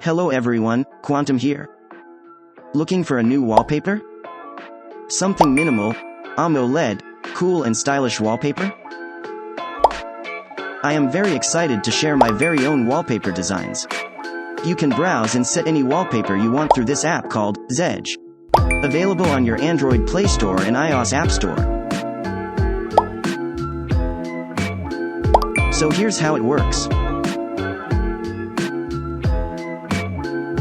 Hello everyone, Quantum here. Looking for a new wallpaper? Something minimal, AMOLED, cool and stylish wallpaper? I am very excited to share my very own wallpaper designs. You can browse and set any wallpaper you want through this app called ZEDGE. Available on your Android Play Store and iOS App Store. So here's how it works.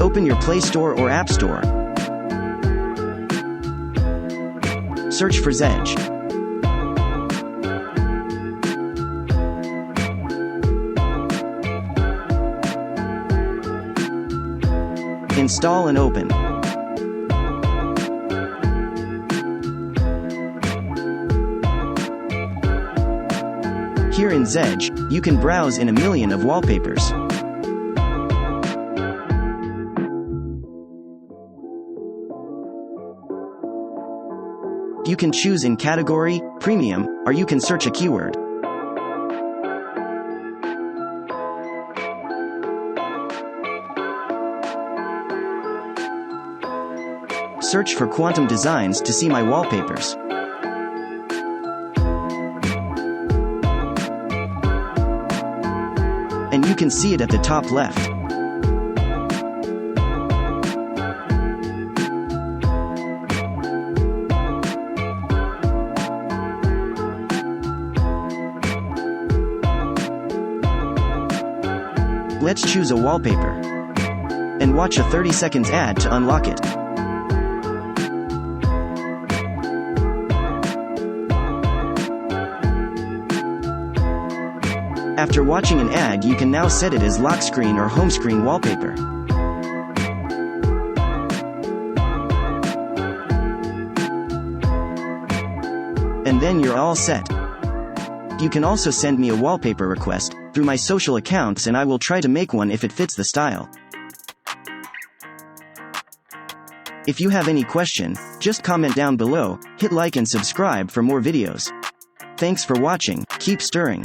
Open your Play Store or App Store. Search for ZEDGE. Install and open. Here in ZEDGE, you can browse in a million of wallpapers. You can choose in category, premium, or you can search a keyword. Search for Quantum Designs to see my wallpapers. And you can see it at the top left. Let's choose a wallpaper. And watch a 30 seconds ad to unlock it. After watching an ad, you can now set it as lock screen or home screen wallpaper. And then you're all set. You can also send me a wallpaper request through my social accounts and I will try to make one if it fits the style. If you have any question, just comment down below, hit like and subscribe for more videos. Thanks for watching, keep stirring.